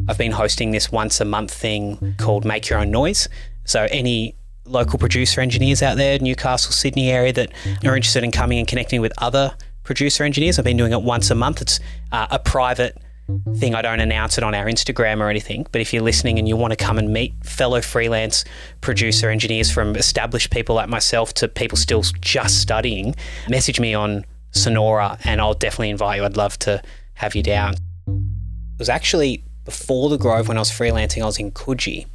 I've been hosting this once a month thing called Make Your Own Noise. So any local producer engineers out there, Newcastle, Sydney area that are interested in coming and connecting with other producer engineers, I've been doing it once a month. It's a private thing. I don't announce it on our Instagram or anything, but if you're listening and you want to come and meet fellow freelance producer engineers, from established people like myself to people still just studying, message me on Sonora and I'll definitely invite you. I'd love to have you down. It was actually before the Grove, when I was freelancing, I was in Coogee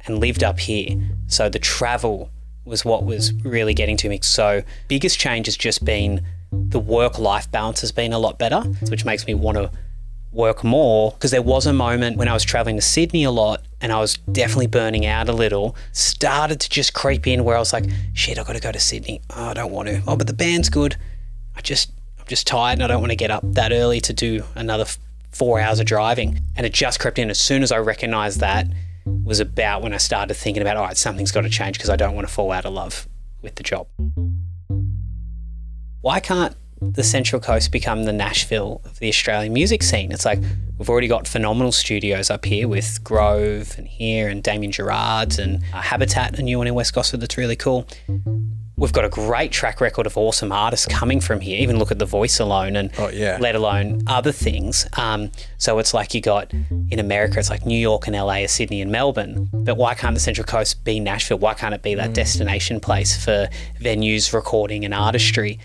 and lived up here. So the travel was what was really getting to me. So biggest change has just been the work-life balance has been a lot better, which makes me want to work more, because there was a moment when I was traveling to Sydney a lot and I was definitely burning out a little, started to just creep in where I was like, shit, I've got to go to Sydney. Oh, I don't want to. Oh, but the band's good. I'm just tired and I don't want to get up that early to do another 4 hours of driving. And it just crept in. As soon as I recognised that was about when I started thinking about, all right, something's got to change because I don't want to fall out of love with the job. Why can't the Central Coast become the Nashville of the Australian music scene? It's like we've already got phenomenal studios up here with Grove and here and Damien Gerard's and Habitat, a new one in West Gosford that's really cool. We've got a great track record of awesome artists coming from here. Even look at The Voice alone and let alone other things. So it's like you got in America, it's like New York and LA, or Sydney and Melbourne. But why can't the Central Coast be Nashville? Why can't it be that destination place for venues, recording and artistry?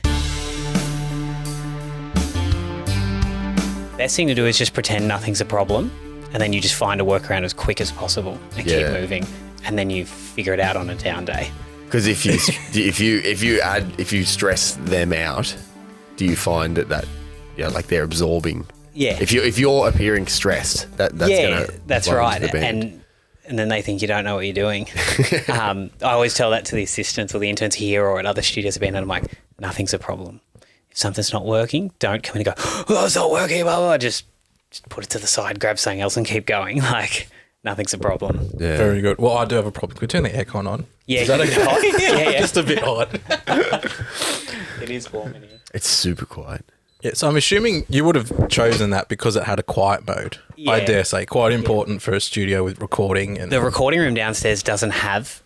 Best thing to do is just pretend nothing's a problem, and then you just find a workaround as quick as possible and keep moving, and then you figure it out on a down day. Because if you stress them out, do you find that like they're absorbing? Yeah. If you're appearing stressed, that's right. The band. And then they think you don't know what you're doing. I always tell that to the assistants or the interns here or at other studios I've been at. I'm like, nothing's a problem. If something's not working, don't come in and go, oh, it's not working, blah, blah. Just put it to the side, grab something else and keep going. Like, nothing's a problem. Yeah. Very good. Well, I do have a problem. Can we turn the aircon on? Yeah. Is that okay? Yeah. Just a bit hot. It is warm in here. It's super quiet. Yeah, so I'm assuming you would have chosen that because it had a quiet mode. Yeah. I dare say, quite important for a studio with recording. And the recording room downstairs doesn't have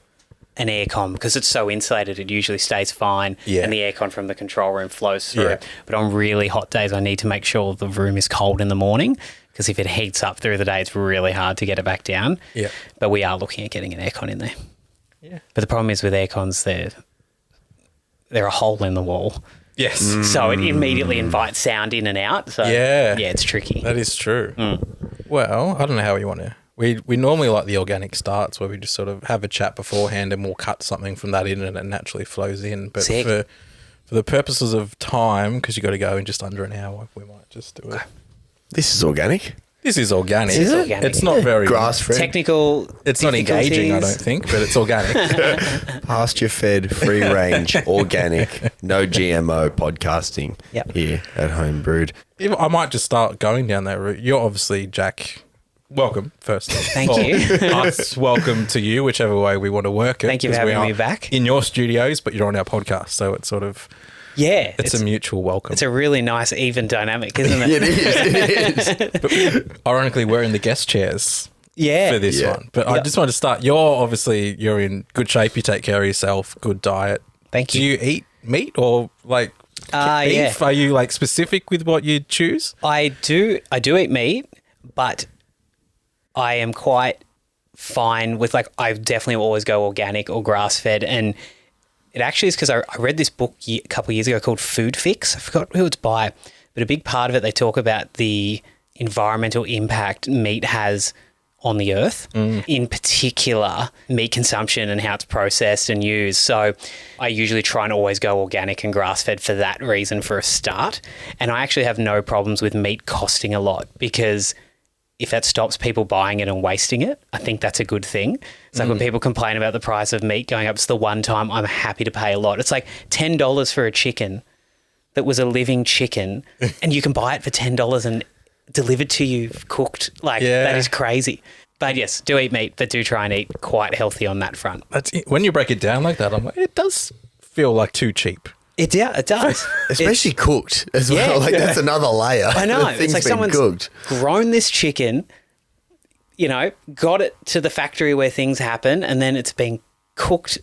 an aircon because it's so insulated. It usually stays fine, and the aircon from the control room flows through. Yeah. But on really hot days, I need to make sure the room is cold in the morning, because if it heats up through the day, it's really hard to get it back down. Yeah. But we are looking at getting an aircon in there. Yeah. But the problem is with aircons, they're a hole in the wall. Yes. So it immediately invites sound in and out. So yeah, it's tricky. That is true. Well, I don't know how you want to. We normally like the organic starts where we just sort of have a chat beforehand and we'll cut something from that in and it naturally flows in. But for the purposes of time, because you got to go in just under an hour, we might just do it. This is organic. This is organic. This is organic. It's not very grass-fed. Technical. It's not engaging, I don't think, but it's organic. Pasture-fed, free-range, organic, no GMO podcasting here at Homebrewed. I might just start going down that route. You're obviously, Jack, welcome first. Thank you. Us, welcome to you, whichever way we want to work it. Thank you for having me back. In your studios, but you're on our podcast, so it's sort of... Yeah. It's a mutual welcome. It's a really nice, even dynamic, isn't it? It is. But ironically, we're in the guest chairs for this one. But I just want to start. You're in good shape. You take care of yourself, good diet. Thank you. Do you eat meat or like beef? Yeah. Are you like specific with what you choose? I do eat meat, but I am quite fine with I definitely always go organic or grass-fed, and it actually is because I read this book a couple of years ago called Food Fix. I forgot who it's by, but a big part of it, they talk about the environmental impact meat has on the earth, in particular meat consumption and how it's processed and used. So I usually try and always go organic and grass-fed for that reason for a start. And I actually have no problems with meat costing a lot, because if that stops people buying it and wasting it, I think that's a good thing. It's like when people complain about the price of meat going up, it's the one time I'm happy to pay a lot. It's like $10 for a chicken that was a living chicken and you can buy it for $10 and delivered to you cooked. That is crazy. But yes, do eat meat, but do try and eat quite healthy on that front. When you break it down like that, I'm like, it does feel like too cheap. It does. Especially cooked as well. That's another layer. I know. It's like someone's grown this chicken got it to the factory where things happen, and then it's been cooked,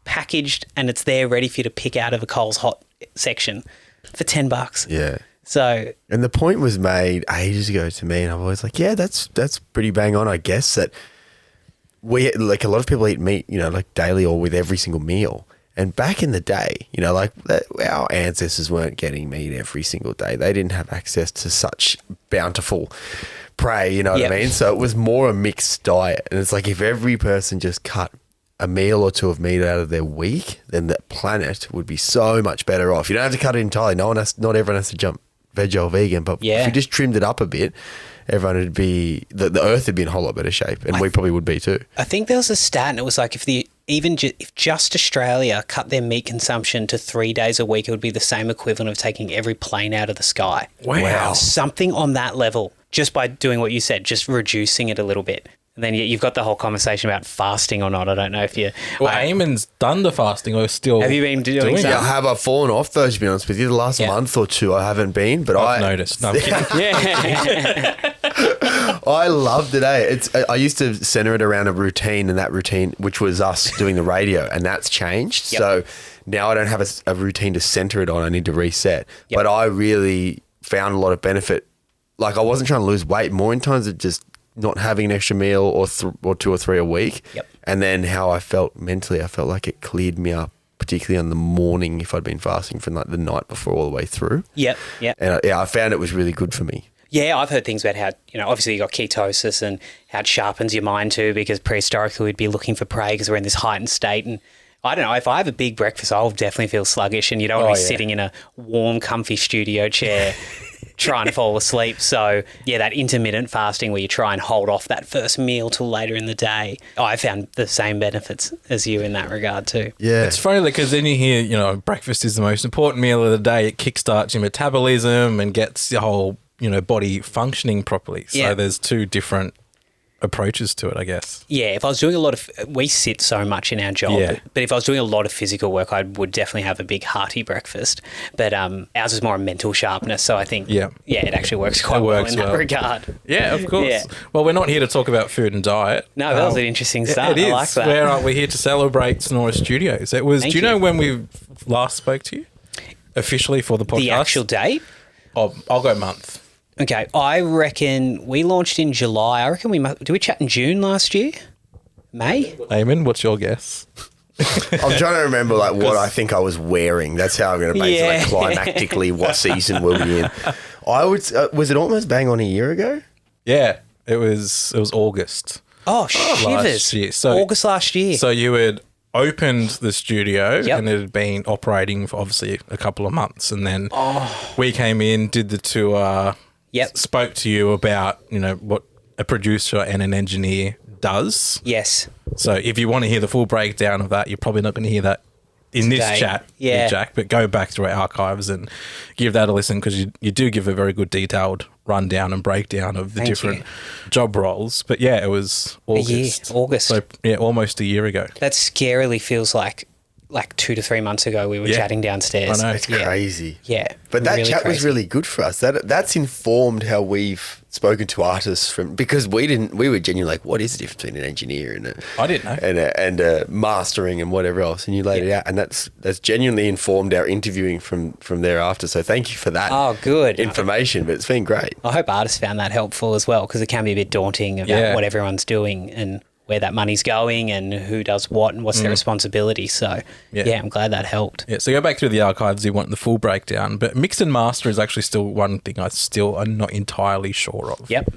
packaged, and it's there ready for you to pick out of a Coles Hot section for $10. Yeah. So, and the point was made ages ago to me, and I'm always like, yeah, that's pretty bang on, I guess, that we, like, a lot of people eat meat, like daily or with every single meal. And back in the day, our ancestors weren't getting meat every single day. They didn't have access to such bountiful prey, you know what I mean? So it was more a mixed diet. And it's like, if every person just cut a meal or two of meat out of their week, then the planet would be so much better off. You don't have to cut it entirely. Not everyone has to jump veg or vegan, but if you just trimmed it up a bit, everyone would be, the earth would be in a whole lot better shape, and we probably would be too. I think there was a stat, and it was like if just Australia cut their meat consumption to 3 days a week, it would be the same equivalent of taking every plane out of the sky. Wow. Something on that level, just by doing what you said, just reducing it a little bit. And then you've got the whole conversation about fasting or not. I don't know if you... Well, Eamonn's done the fasting or still... Have you been doing something? Yeah, I have. I've fallen off though, to be honest with you. The last month or two I haven't been, but I've noticed. No, I'm kidding. Yeah. I loved it. I used to center it around a routine, and that routine, which was us doing the radio, and that's changed. Yep. So now I don't have a routine to center it on. I need to reset. Yep. But I really found a lot of benefit. Like, I wasn't trying to lose weight, more in terms of just not having an extra meal or 2 or 3 a week. Yep. And then how I felt mentally, I felt like it cleared me up, particularly on the morning if I'd been fasting from like the night before all the way through. Yep. And I found it was really good for me. Yeah, I've heard things about how, obviously you got ketosis and how it sharpens your mind too, because prehistorically we'd be looking for prey because we're in this heightened state. And I don't know, if I have a big breakfast, I'll definitely feel sluggish, and you don't want to be sitting in a warm, comfy studio chair trying to fall asleep. So, yeah, that intermittent fasting where you try and hold off that first meal till later in the day, I found the same benefits as you in that regard too. Yeah. It's funny because then you hear, breakfast is the most important meal of the day. It kickstarts your metabolism and gets your whole, body functioning properly. So there's two different approaches to it, I guess. Yeah, if I was doing we sit so much in our job, but if I was doing a lot of physical work, I would definitely have a big hearty breakfast. But ours is more a mental sharpness, so I think, it actually works quite well in that regard. Yeah, of course. Yeah. Well, we're not here to talk about food and diet. No, that was an interesting start. It is. I like that. We're here to celebrate Sonora Studios. Do you know when we last spoke to you? Officially for the podcast? The actual date? Oh, I'll go month. Okay, I reckon we launched in July. I reckon did we chat in June last year? May? Eamon, what's your guess? I'm trying to remember what I think I was wearing. That's how I'm going to base it climactically what season we'll be in. Was it almost bang on a year ago? Yeah, it was August. Oh, shivers. Last year. So, August last year. So you had opened the studio and it had been operating for obviously a couple of months, and then we came in, did the tour. Yep. Spoke to you about, what a producer and an engineer does. Yes. So if you want to hear the full breakdown of that, you're probably not going to hear that in this chat with Jack, but go back to our archives and give that a listen, because you do give a very good detailed rundown and breakdown of the different job roles. But yeah, it was August. August. So yeah, almost a year ago. That scarily feels like 2 to 3 months ago we were chatting downstairs. I know. It's crazy. Yeah. But that really chat was really good for us. That's informed how we've spoken to artists because we were genuinely like, what is the difference between an engineer and I didn't know. And mastering and whatever else, and you laid it out, and that's genuinely informed our interviewing from thereafter. So thank you for that. Oh, good information. But it's been great. I hope artists found that helpful as well, because it can be a bit daunting about what everyone's doing and where that money's going and who does what and what's their responsibility. So, I'm glad that helped. Yeah, so go back through the archives if you want the full breakdown. But mix and master is actually still one thing I still am not entirely sure of. Yep.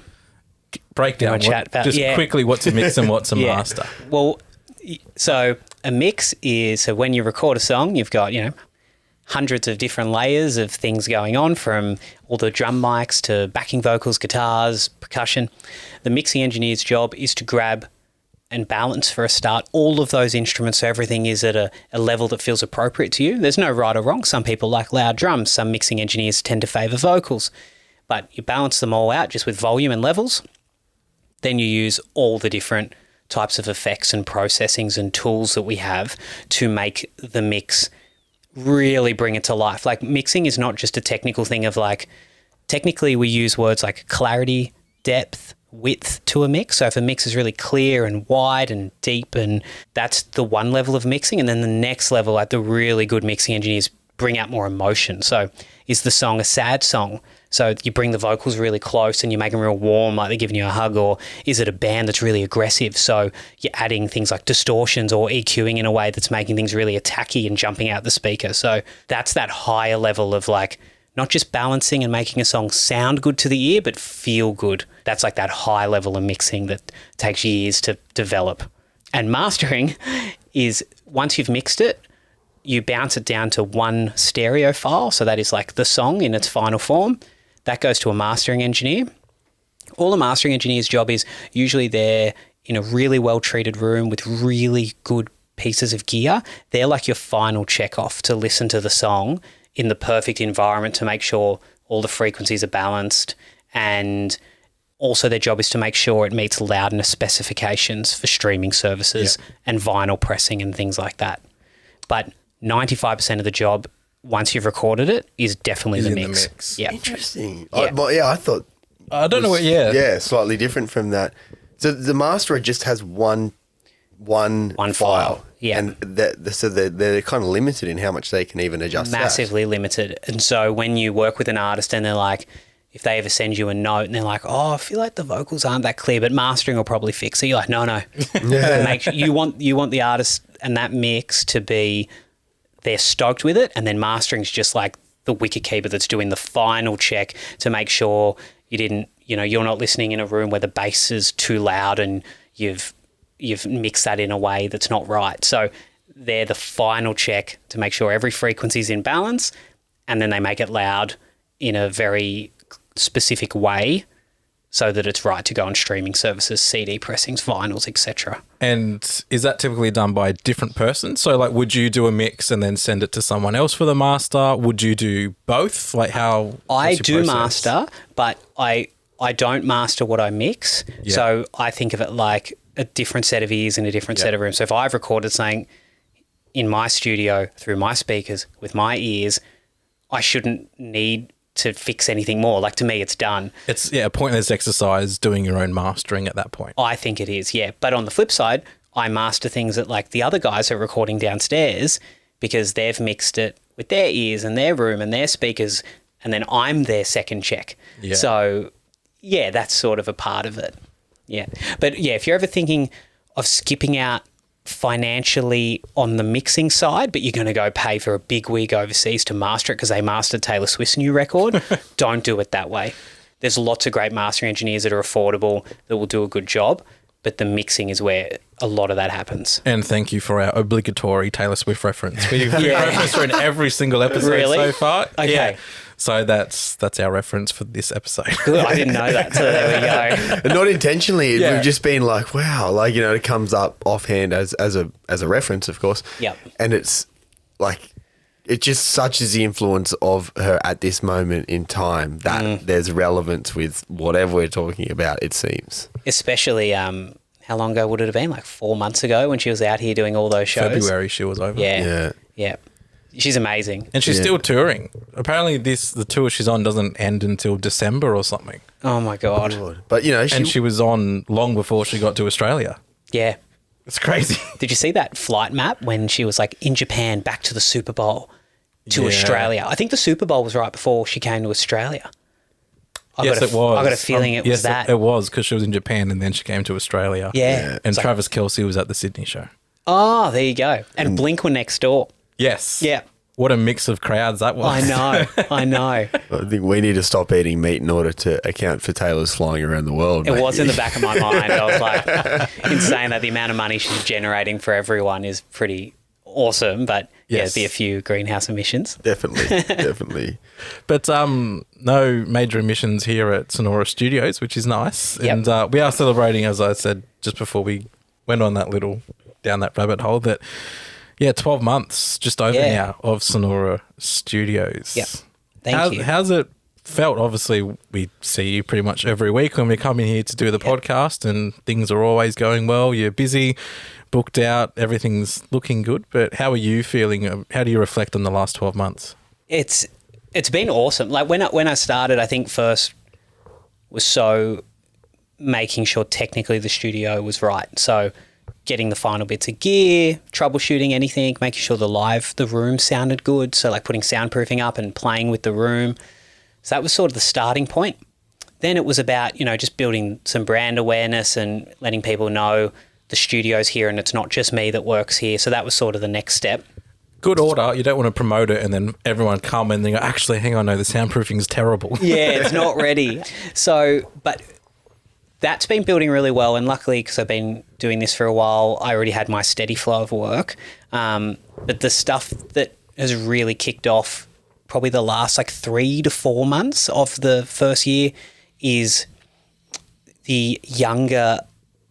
Breakdown. Quickly, what's a mix and what's a master? Well, so a mix is when you record a song, you've got, hundreds of different layers of things going on, from all the drum mics to backing vocals, guitars, percussion. The mixing engineer's job is to grab and balance, for a start, all of those instruments so everything is at a level that feels appropriate to you. There's no right or wrong. Some people like loud drums. Some mixing engineers tend to favour vocals. But you balance them all out just with volume and levels. Then you use all the different types of effects and processings and tools that we have to make the mix really bring it to life. Like, mixing is not just a technical thing of technically we use words like clarity, depth, width to a mix. So if a mix is really clear and wide and deep, and that's the one level of mixing. And then the next level, like the really good mixing engineers bring out more emotion. So is the song a sad song? So you bring the vocals really close and you make them real warm, like they're giving you a hug, or is it a band that's really aggressive? So you're adding things like distortions or EQing in a way that's making things really attacky and jumping out the speaker. So that's that higher level of like not just balancing and making a song sound good to the ear, but feel good. That's like that high level of mixing that takes years to develop. And mastering is once you've mixed it, you bounce it down to one stereo file. So that is like the song in its final form. That goes to a mastering engineer. All a mastering engineer's job is usually they're in a really well-treated room with really good pieces of gear. They're like your final check-off to listen to the song in the perfect environment to make sure all the frequencies are balanced, and also their job is to make sure it meets loudness specifications for streaming services and vinyl pressing and things like that. But 95% of the job, once you've recorded it, is definitely the mix. Yeah. Interesting. Yeah. I thought... I don't know what, yeah, slightly different from that. So the masterer just has one file. Yeah. And so they're kind of limited in how much they can even adjust Massively limited. And so when you work with an artist and they're like, if they ever send you a note and they're like, oh, I feel like the vocals aren't that clear, but mastering will probably fix it. You're like, no. Make sure, you want the artist and that mix to be, they're stoked with it, and then mastering's just like the wicket keeper that's doing the final check to make sure you're not listening in a room where the bass is too loud and you've mixed that in a way that's not right. So they're the final check to make sure every frequency is in balance, and then they make it loud in a very specific way so that it's right to go on streaming services, CD pressings, vinyls, etc. And is that typically done by a different person? So like, would you do a mix and then send it to someone else for the master? Would you do both? Like how? I do process? master, but I don't master what I mix. Yeah. So I think of it like a different set of ears in a different set of rooms. So if I've recorded something in my studio through my speakers with my ears, I shouldn't need to fix anything more. Like, to me, it's done. It's a pointless exercise doing your own mastering at that point. I think it is, yeah. But on the flip side, I master things that like the other guys are recording downstairs because they've mixed it with their ears and their room and their speakers, and then I'm their second check. Yeah. So, yeah, that's sort of a part of it. Yeah. But, yeah, if you're ever thinking of skipping out financially on the mixing side, but you're going to go pay for a big wig overseas to master it because they mastered Taylor Swift's new record, don't do it that way. There's lots of great mastering engineers that are affordable that will do a good job, but the mixing is where a lot of that happens. And thank you for our obligatory Taylor Swift reference. We've referenced her in every single episode so far. Okay. Yeah. So that's our reference for this episode. Good. I didn't know that, so there we go. Not intentionally. We've just been like, wow, like, it comes up offhand as a reference, of course. Yep. And it's like, it just such is the influence of her at this moment in time that there's relevance with whatever we're talking about, it seems. Especially, how long ago would it have been? Like 4 months ago when she was out here doing all those shows? February she was over. Yeah. She's amazing. And she's still touring. Apparently the tour she's on doesn't end until December or something. Oh my God. But, she was on long before she got to Australia. Yeah. It's crazy. Did you see that flight map when she was like in Japan back to the Super Bowl to Australia? I think the Super Bowl was right before she came to Australia. Yes, it was. I got a feeling it was that. It was because she was in Japan and then she came to Australia. Yeah. And Travis Kelce was at the Sydney show. Oh, there you go. And Blink were next door. Yes. Yeah. What a mix of crowds that was. I know. I think we need to stop eating meat in order to account for Taylor's flying around the world. It was in the back of my mind. I was like, in saying that the amount of money she's generating for everyone is pretty awesome, but it'd be a few greenhouse emissions. Definitely. But no major emissions here at Sonora Studios, which is nice. Yep. And we are celebrating, as I said just before we went on down that rabbit hole, that 12 months just over now of Sonora Studios. Yep. Thank you. How's it felt? Obviously, we see you pretty much every week when we come in here to do the podcast, and things are always going well. You're busy, booked out, everything's looking good. But how are you feeling? How do you reflect on the last 12 months? It's been awesome. Like when I started, I think first was so making sure technically the studio was right. So getting the final bits of gear, troubleshooting anything, making sure the room sounded good. So like putting soundproofing up and playing with the room. So that was sort of the starting point. Then it was about, just building some brand awareness and letting people know the studio's here and it's not just me that works here. So that was sort of the next step. Good order. You don't want to promote it and then everyone come and they go, actually, hang on, no, the soundproofing is terrible. Yeah, it's not ready. So, but that's been building really well. And luckily, because I've been doing this for a while, I already had my steady flow of work. But the stuff that has really kicked off probably the last 3 to 4 months of the first year is the younger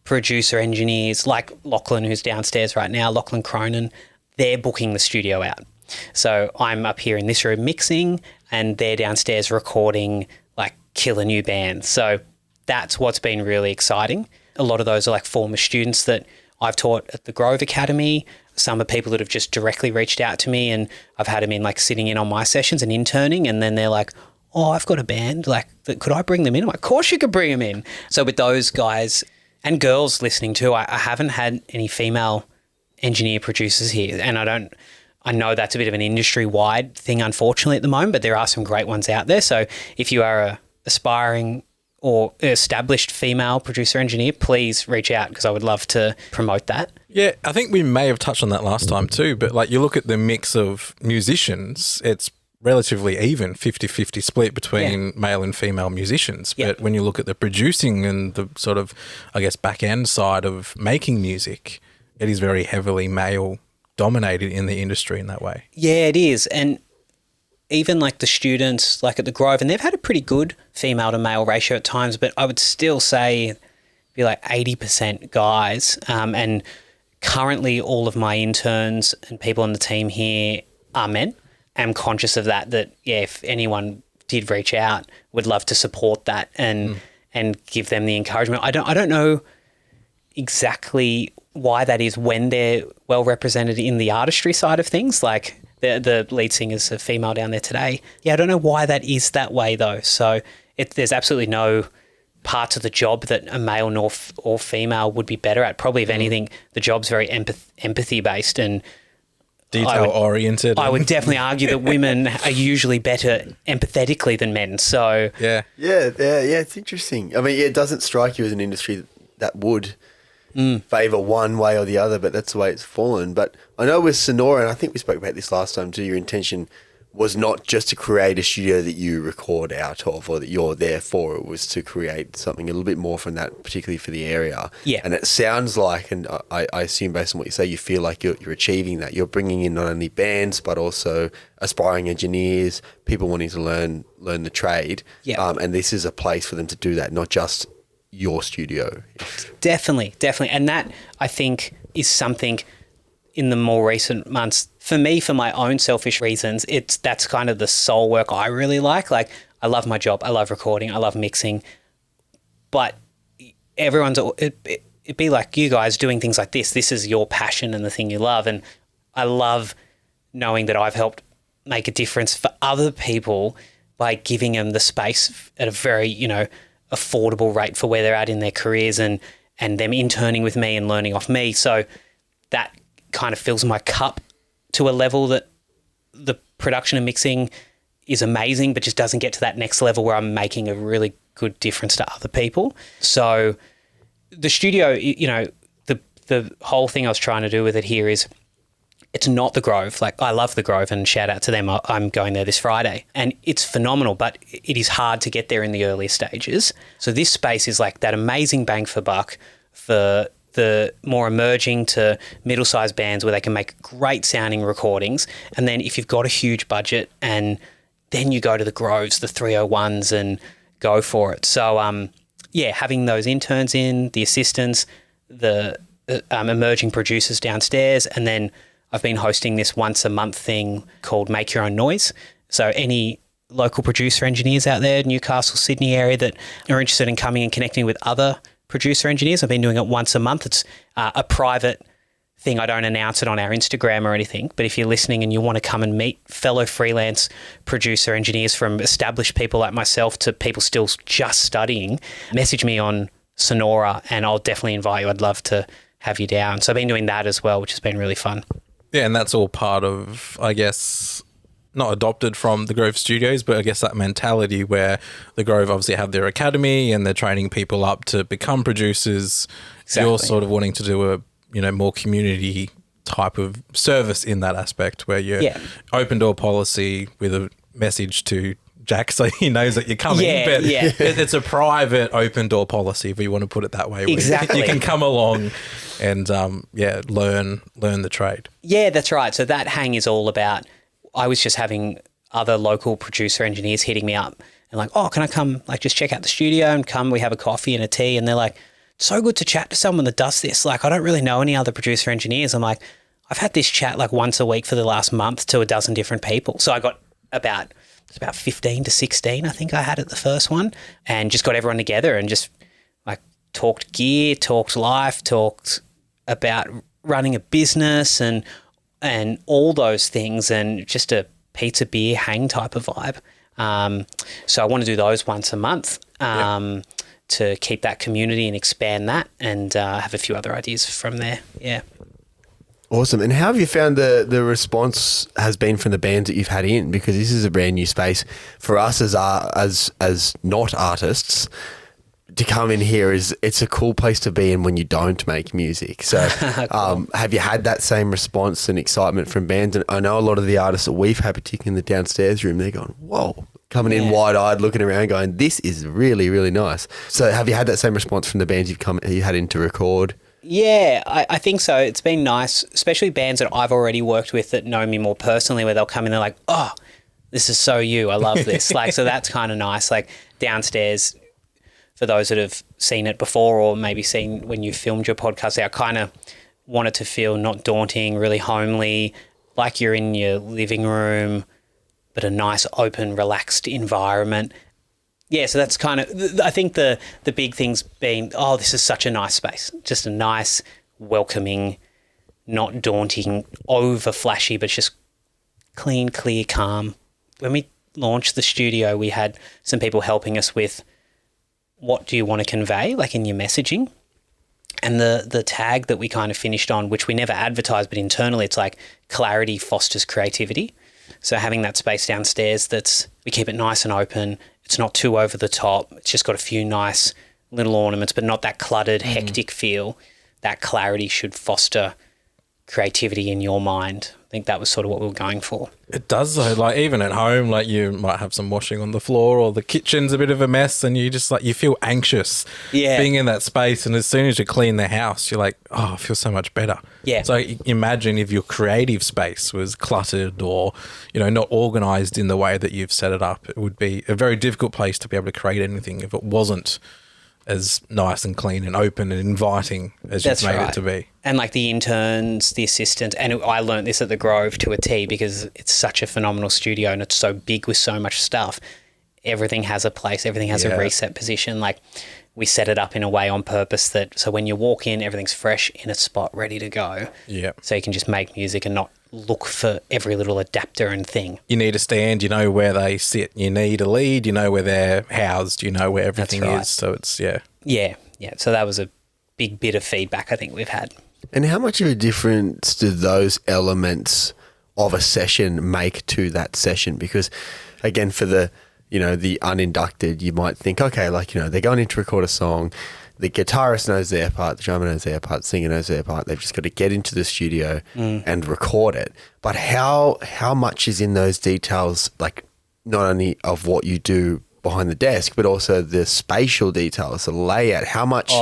producer engineers like Lachlan, who's downstairs right now, Lachlan Cronin. They're booking the studio out. So I'm up here in this room mixing and they're downstairs recording killer new bands. So that's what's been really exciting. A lot of those are former students that I've taught at the Grove Academy. Some are people that have just directly reached out to me and I've had them in sitting in on my sessions and interning, and then they're like, oh, I've got a band, could I bring them in? I'm like, of course you could bring them in. So with those guys and girls listening too, I haven't had any female engineer producers here, and I know that's a bit of an industry-wide thing, unfortunately, at the moment, but there are some great ones out there. So if you are a aspiring or established female producer engineer, please reach out because I would love to promote that. Yeah, I think we may have touched on that last time too, but you look at the mix of musicians, it's relatively even, 50-50 split between male and female musicians. Yeah. But when you look at the producing and the sort of, back end side of making music, it is very heavily male dominated in the industry in that way. Yeah, it is. And even the students at the Grove, and they've had a pretty good female to male ratio at times, but I would still say be 80% guys. And currently all of my interns and people on the team here are men. I'm conscious of that, if anyone did reach out, would love to support that and give them the encouragement. I don't know exactly why that is when they're well represented in the artistry side of things, the lead singer's a female down there today. Yeah, I don't know why that is that way though. So there's absolutely no parts of the job that a male or female would be better at. Probably, if anything, the job's very empathy based and detail oriented. I would definitely argue that women are usually better empathetically than men. So yeah, it's interesting. I mean, it doesn't strike you as an industry that would favour one way or the other, but that's the way it's fallen. But I know with Sonora, and I think we spoke about this last time too, your intention was not just to create a studio that you record out of or that you're there for. It was to create something a little bit more from that, particularly for the area. Yeah. And it sounds like, and I assume based on what you say, you feel like you're achieving that. You're bringing in not only bands, but also aspiring engineers, people wanting to learn the trade. Yeah. And this is a place for them to do that, not just your studio. Definitely. And that, I think, is something in the more recent months, for me, for my own selfish reasons, that's kind of the soul work I really like. I love my job. I love recording. I love mixing. But it'd be like you guys doing things like this. This is your passion and the thing you love. And I love knowing that I've helped make a difference for other people by giving them the space at a very, affordable rate for where they're at in their careers and them interning with me and learning off me. So that kind of fills my cup to a level that the production and mixing is amazing, but just doesn't get to that next level where I'm making a really good difference to other people. So the studio, the whole thing I was trying to do with it here is it's not the Grove. I love the Grove and shout out to them. I'm going there this Friday and it's phenomenal, but it is hard to get there in the earlier stages. So this space is that amazing bang for buck for the more emerging to middle-sized bands where they can make great sounding recordings. And then if you've got a huge budget and then you go to the Groves, the 301s and go for it. So, having those interns in, the assistants, the emerging producers downstairs, and then I've been hosting this once a month thing called Make Your Own Noise. So any local producer engineers out there, Newcastle, Sydney area that are interested in coming and connecting with other producer engineers, I've been doing it once a month. It's a private thing. I don't announce it on our Instagram or anything, but if you're listening and you want to come and meet fellow freelance producer engineers, from established people like myself to people still just studying, message me on Sonora, and I'll definitely invite you. I'd love to have you down. So I've been doing that as well, which has been really fun. Yeah, and that's all part of, I guess, not adopted from the Grove Studios, but I guess that mentality where the Grove obviously have their academy and they're training people up to become producers. Exactly. You're sort of wanting to do a, more community type of service in that aspect where you're open door policy with a message to Jack so he knows that you're coming. But it's a private open door policy, if you want to put it that way. Exactly. You can come along and learn the trade. Yeah, that's right. So that hang is all about, I was just having other local producer engineers hitting me up and like, oh, can I come just check out the studio and come, we have a coffee and a tea. And they're like, so good to chat to someone that does this. Like, I don't really know any other producer engineers. I'm like, I've had this chat once a week for the last month to a dozen different people. So I got about 15 to 16, I think I had at the first one, and just got everyone together and just talked gear, talked life, talked about running a business and all those things, and just a pizza beer hang type of vibe. So I want to do those once a month to keep that community and expand that, and have a few other ideas from there. Yeah. Awesome. And how have you found the response has been from the bands that you've had in? Because this is a brand new space for us as not artists. To come in here it's a cool place to be in when you don't make music. So cool. Have you had that same response and excitement from bands? And I know a lot of the artists that we've had, particularly in the downstairs room, they're going, whoa, coming in wide-eyed, looking around going, this is really, really nice. So have you had that same response from the bands you had in to record? Yeah, I think so. It's been nice, especially bands that I've already worked with that know me more personally, where they'll come in, they're like, oh, this is so you. I love this. So that's kind of nice. Downstairs, for those that have seen it before or maybe seen when you filmed your podcast, I kind of want it to feel not daunting, really homely, like you're in your living room, but a nice, open, relaxed environment. Yeah, so that's kind of, I think the big thing's been, oh, this is such a nice space. Just a nice, welcoming, not daunting, over flashy, but just clean, clear, calm. When we launched the studio, we had some people helping us with what do you want to convey, in your messaging. And the tag that we kind of finished on, which we never advertised, but internally it's clarity fosters creativity. So having that space downstairs we keep it nice and open. It's not too over the top. It's just got a few nice little ornaments, but not that cluttered, hectic feel. That clarity should foster creativity in your mind. I think that was sort of what we were going for. It does though. Even at home, you might have some washing on the floor or the kitchen's a bit of a mess and you just you feel anxious being in that space. And as soon as you clean the house, you're like, oh, I feel so much better. Yeah. So imagine if your creative space was cluttered or, not organized in the way that you've set it up. It would be a very difficult place to be able to create anything if it wasn't as nice and clean and open and inviting as you've made it to be. And the interns, the assistants, and I learned this at the Grove to a T because it's such a phenomenal studio and it's so big with so much stuff. Everything has a place, everything has a reset position. We set it up in a way on purpose so when you walk in, everything's fresh in a spot, ready to go. Yeah. So you can just make music and not look for every little adapter and thing. You need a stand, you know where they sit. You need a lead, you know where they're housed, you know where everything is. So it's, Yeah. So that was a big bit of feedback I think we've had. And how much of a difference do those elements of a session make to that session? Because again, for the uninducted, you might think, okay, they're going in to record a song. The guitarist knows their part, the drummer knows their part, the singer knows their part. They've just got to get into the studio and record it. But how much is in those details, not only of what you do behind the desk, but also the spatial details, the layout? How much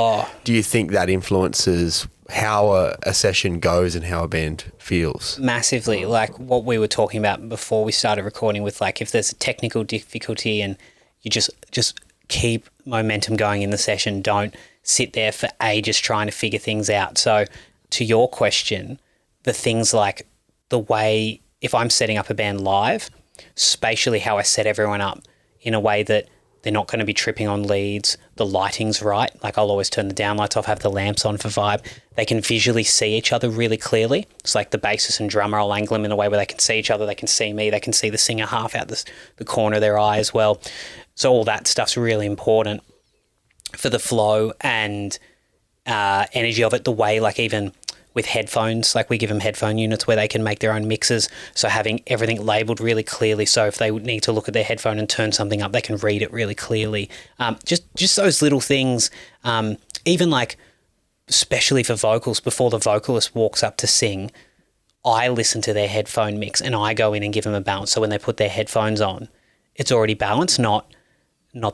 do you think that influences how a session goes and how a band feels? Massively. What we were talking about before we started recording with if there's a technical difficulty and you just keep momentum going in the session, don't sit there for ages trying to figure things out. So to your question, the things the way, if I'm setting up a band live, spatially how I set everyone up in a way that they're not going to be tripping on leads, the lighting's right. I'll always turn the downlights off, have the lamps on for vibe. They can visually see each other really clearly. It's the bassist and drummer, I'll angle them in a way where they can see each other, they can see me, they can see the singer half out the corner of their eye as well. So all that stuff's really important. for the flow and energy of it, the way, like even with headphones, like we give them headphone units where they can make their own mixes. So having everything labelled really clearly, so if they need to look at their headphone and turn something up, they can read it really clearly. Just those little things, even like especially for vocals, before the vocalist walks up to sing, I listen to their headphone mix and I go in and give them a balance. So when they put their headphones on, it's already balanced, not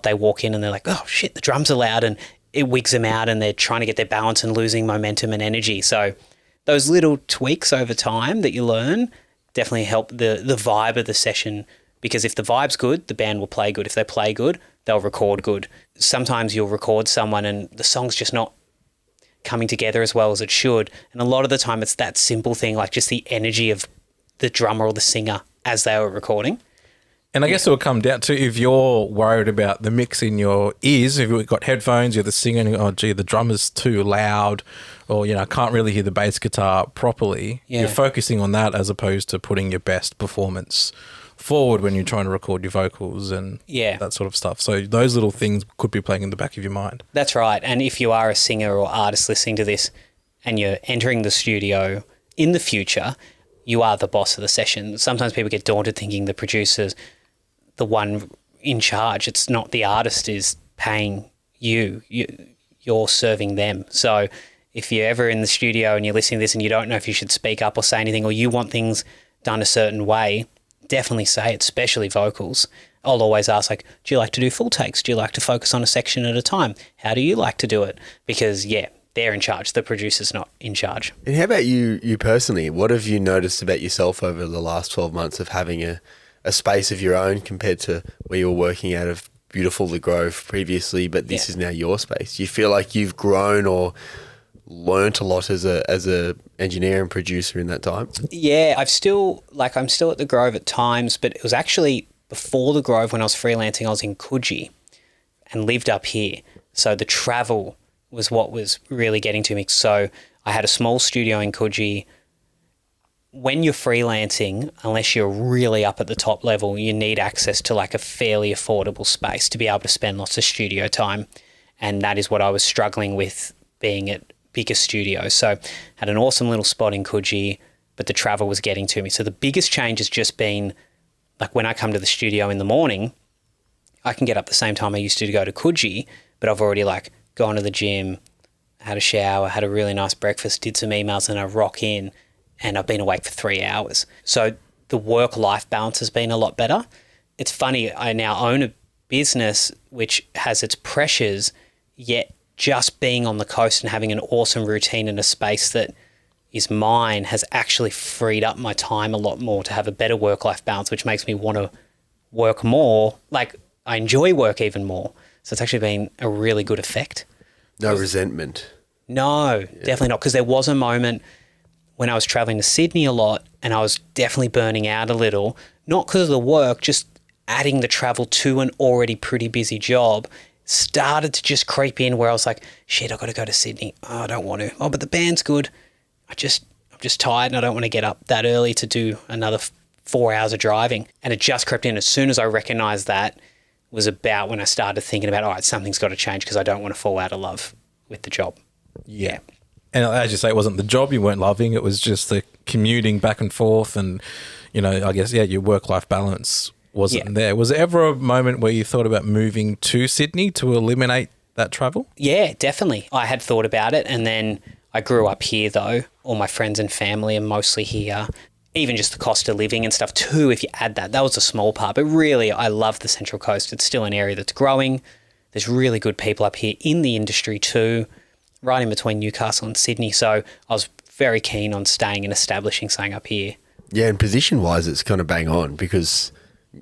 they walk in and they're like, oh shit, the drums are loud, and it wigs them out and they're trying to get their balance and losing momentum and energy. So those little tweaks over time that you learn definitely help the vibe of the session, because if the vibe's good, the band will play good. If they play good, they'll record good. Sometimes you'll record someone and the song's just not coming together as well as it should. And a lot of the time it's that simple thing, like just the energy of the drummer or the singer as they were recording. And I guess it will come down to, if you're worried about the mix in your ears, if you've got headphones, you're the singer and oh gee, the drummer's too loud, or I can't really hear the bass guitar properly. Yeah. You're focusing on that as opposed to putting your best performance forward when you're trying to record your vocals and that sort of stuff. So those little things could be playing in the back of your mind. That's right. And if you are a singer or artist listening to this and you're entering the studio in the future, you are the boss of the session. Sometimes people get daunted thinking the producer's the one in charge. It's not. The artist is paying you. You're serving them. So if you're ever in the studio and you're listening to this and you don't know if you should speak up or say anything, or you want things done a certain way, definitely say it, especially vocals. I'll always ask, like, do you like to do full takes? Do you like to focus on a section at a time? How do you like to do it? Because, they're in charge. The producer's not in charge. And how about you personally? What have you noticed about yourself over the last 12 months of having a space of your own compared to where you were working out of beautiful The Grove previously, but this is now your space? Do you feel like you've grown or learnt a lot as a engineer and producer in that time? Yeah, I'm still at The Grove at times, but it was actually before The Grove when I was freelancing. I was in Coogee and lived up here. So the travel was what was really getting to me. So I had a small studio in Coogee. When you're freelancing, unless you're really up at the top level, you need access to like a fairly affordable space to be able to spend lots of studio time. And that is what I was struggling with being at bigger studios. So had an awesome little spot in Coogee, but the travel was getting to me. So the biggest change has just been like when I come to the studio in the morning, I can get up the same time I used to go to Coogee, but I've already like gone to the gym, had a shower, had a really nice breakfast, did some emails, and I rock in. And I've been awake for 3 hours. So the work-life balance has been a lot better. It's funny, I now own a business which has its pressures, yet just being on the coast and having an awesome routine in a space that is mine has actually freed up my time a lot more to have a better work-life balance, which makes me want to work more. Like, I enjoy work even more. So it's actually been a really good effect. No resentment. No, definitely not. Because there was a moment when I was traveling to Sydney a lot and I was definitely burning out a little, not because of the work, just adding the travel to an already pretty busy job started to just creep in where I was like, shit, I've got to go to Sydney. Oh, I don't want to. Oh, but the band's good. I'm just tired and I don't want to get up that early to do another 4 hours of driving. And it just crept in. As soon as I recognised that was about when I started thinking about, all right, something's got to change because I don't want to fall out of love with the job. Yeah. And as you say, it wasn't the job you weren't loving. It was just the commuting back and forth and, I guess, your work-life balance wasn't there. Was there ever a moment where you thought about moving to Sydney to eliminate that travel? Yeah, definitely. I had thought about it, and then I grew up here, though. All my friends and family are mostly here. Even just the cost of living and stuff too, if you add that was a small part. But really, I love the Central Coast. It's still an area that's growing. There's really good people up here in the industry too, right in between Newcastle and Sydney. So I was very keen on staying and establishing something up here. Yeah, and position-wise, it's kind of bang on because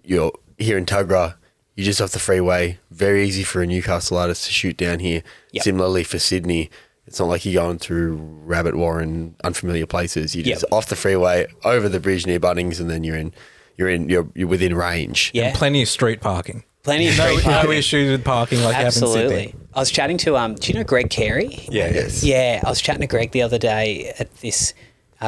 you're here in Tuggerah, you're just off the freeway. Very easy for a Newcastle artist to shoot down here. Yep. Similarly for Sydney, it's not like you're going through rabbit warren, unfamiliar places. You're just off the freeway, over the bridge near Bunnings, and then you're within range. Yeah, and plenty of street parking. Plenty of street parking. No issues with parking like Absolutely. Happens in Sydney. I was chatting to, do you know Greg Carey? Yes. Yeah, I was chatting to Greg the other day at this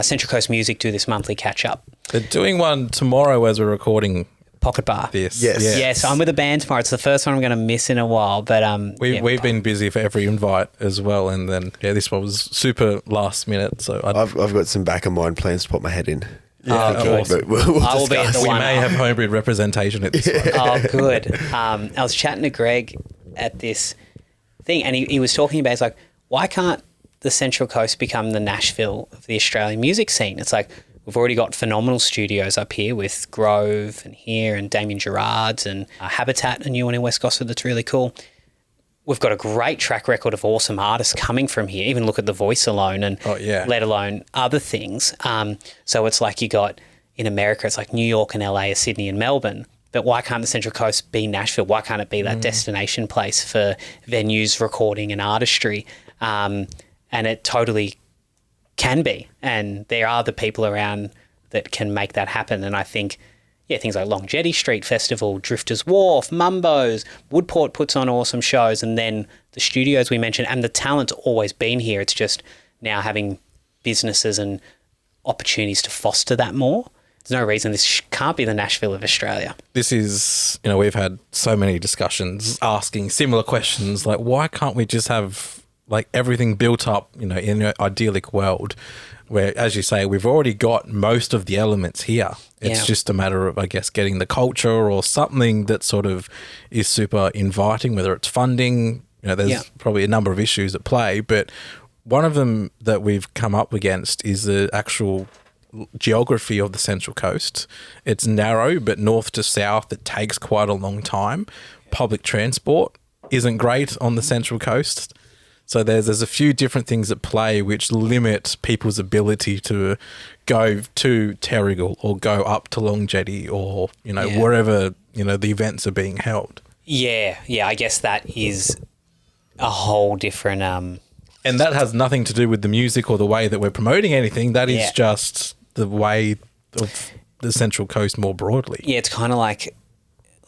Central Coast Music do this monthly catch-up. They're doing one tomorrow as we're recording Pocket Bar. This. Yes. Yeah, so I'm with a band tomorrow. It's the first one I'm going to miss in a while, but We've been busy for every invite as well, and then this one was super last minute. So I've got some back of mind plans to put my head in. Oh, good. But we'll I will be at discuss. the we one. may have Homebrewed representation at this one. Oh, good. I was chatting to Greg at this thing, and he was talking about, it's like, why can't the Central Coast become the Nashville of the Australian music scene? It's like, we've already got phenomenal studios up here with Grove and here and Damien Gerard's and Habitat, a new one in West Gosford that's really cool. We've got a great track record of awesome artists coming from here. Even look at The Voice alone and let alone other things. So it's like you got in America, it's like New York and LA or Sydney and Melbourne. But why can't the Central Coast be Nashville? Why can't it be that destination place for venues, recording and artistry? And it totally can be. And there are the people around that can make that happen. And I think, things like Long Jetty Street Festival, Drifters Wharf, Mumbo's, Woodport puts on awesome shows, and then the studios we mentioned, and the talent's always been here. It's just now having businesses and opportunities to foster that more. There's no reason this can't be the Nashville of Australia. This is, we've had so many discussions asking similar questions, like why can't we just have like everything built up, in an idyllic world where, as you say, we've already got most of the elements here. It's just a matter of, I guess, getting the culture or something that sort of is super inviting, whether it's funding. There's probably a number of issues at play, but one of them that we've come up against is the actual geography of the Central Coast. It's narrow, but north to south, it takes quite a long time. Public transport isn't great on the Central Coast. So there's a few different things at play which limit people's ability to go to Terrigal or go up to Long Jetty or, wherever, the events are being held. Yeah, I guess that is a whole different... And that has nothing to do with the music or the way that we're promoting anything. That is just the way of the Central Coast more broadly. Yeah, it's kind of like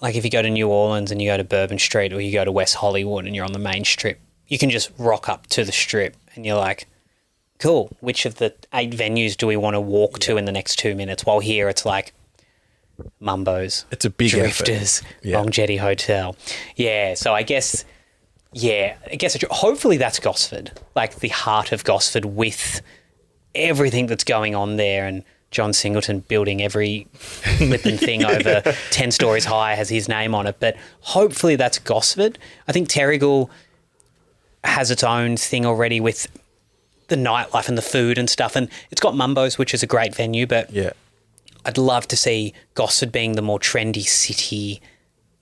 if you go to New Orleans and you go to Bourbon Street, or you go to West Hollywood and you're on the main strip, you can just rock up to the strip and you're like, cool, which of the 8 venues do we want to walk to in the next 2 minutes? While here it's like Mumbo's, it's a big Drifters, Long Jetty Hotel. Yeah, so I guess hopefully that's Gosford, like the heart of Gosford with everything that's going on there, and John Singleton building every flipping thing over 10 stories high has his name on it. But hopefully that's Gosford. I think Terrigal has its own thing already with the nightlife and the food and stuff. And it's got Mumbo's, which is a great venue, but I'd love to see Gosford being the more trendy city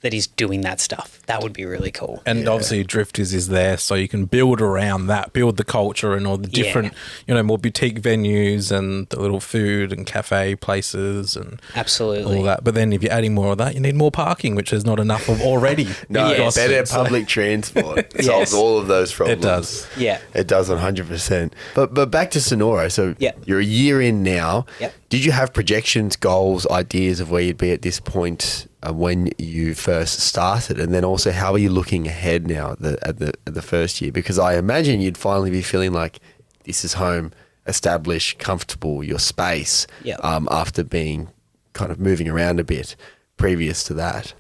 that is doing that stuff. That would be really cool. And obviously Drifters is there, so you can build around that, build the culture and all the different, more boutique venues and the little food and cafe places and absolutely all that. But then if you're adding more of that, you need more parking, which there's not enough of already. Better public transport solves all of those problems. It does. Yeah. It does 100%. But back to Sonora. So you're a year in now. Yep. Did you have projections, goals, ideas of where you'd be at this point when you first started? And then also, how are you looking ahead now at the first year? Because I imagine you'd finally be feeling like this is home, established, comfortable, your space, after being kind of moving around a bit previous to that.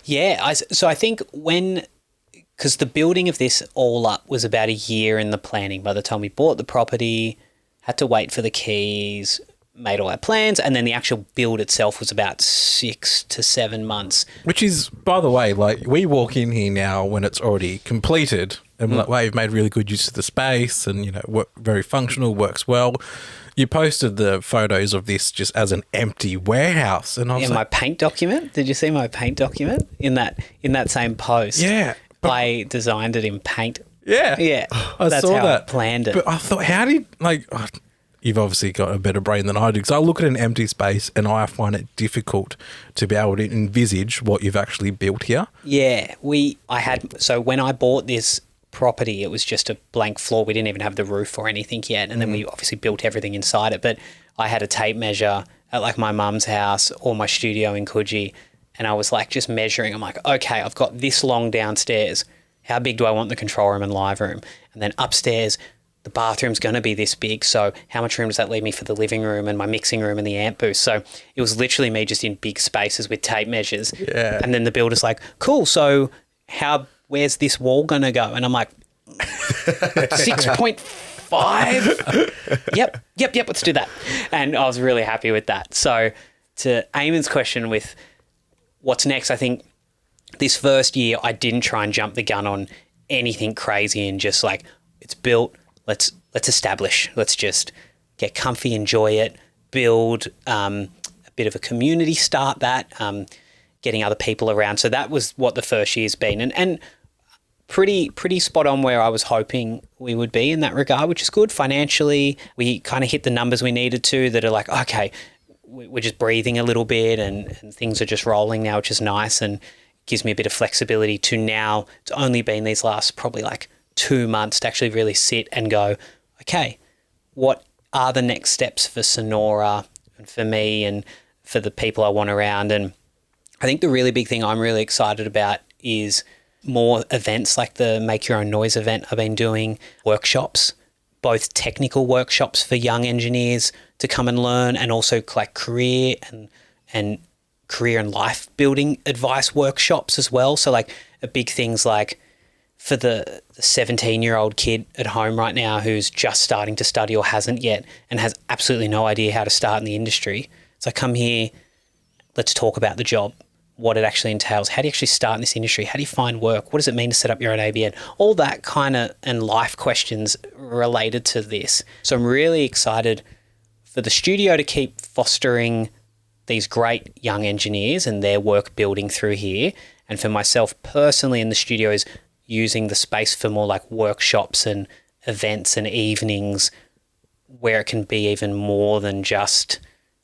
Yeah. So I think because the building of this all up was about a year in the planning. By the time we bought the property, had to wait for the keys, made all our plans, and then the actual build itself was about 6 to 7 months. Which is, by the way, like we walk in here now when it's already completed and we're like, wow, you've made really good use of the space and, very functional, works well. You posted the photos of this just as an empty warehouse. And I was my paint document. Did you see my paint document in that same post? Yeah. I designed it in paint. Yeah. Yeah. I saw that. I planned it. But I thought, how did, you've obviously got a better brain than I do, because I look at an empty space and I find it difficult to be able to envisage what you've actually built here. Yeah, so when I bought this property, it was just a blank floor. We didn't even have the roof or anything yet, and then we obviously built everything inside it. But I had a tape measure at like my mum's house or my studio in Coogee, and I was like just measuring. I'm like, okay, I've got this long downstairs. How big do I want the control room and live room? And then upstairs, the bathroom's going to be this big, so how much room does that leave me for the living room and my mixing room and the amp booth? So it was literally me just in big spaces with tape measures. Yeah. And then the builder's like, cool, so where's this wall going to go? And I'm like, 6.5? Yep, let's do that. And I was really happy with that. So to Eamonn's question with what's next, I think this first year I didn't try and jump the gun on anything crazy and just like, it's built, let's establish, let's just get comfy, enjoy it, build a bit of a community, start that, getting other people around. So that was what the first year's been, and pretty spot on where I was hoping we would be in that regard, which is good. Financially, we kind of hit the numbers we needed to that are like, okay, we're just breathing a little bit and things are just rolling now, which is nice and gives me a bit of flexibility to now. It's only been these last probably like 2 months to actually really sit and go, okay, what are the next steps for Sonora and for me and for the people I want around? And I think the really big thing I'm really excited about is more events like the Make Your Own Noise event I've been doing, workshops, both technical workshops for young engineers to come and learn, and also like career and career and life building advice workshops as well. So like big things like for the 17-year-old kid at home right now who's just starting to study or hasn't yet and has absolutely no idea how to start in the industry. So come here, let's talk about the job, what it actually entails. How do you actually start in this industry? How do you find work? What does it mean to set up your own ABN? All that kind of and life questions related to this. So I'm really excited for the studio to keep fostering these great young engineers and their work building through here. And for myself personally in the studios, using the space for more like workshops and events and evenings where it can be even more than just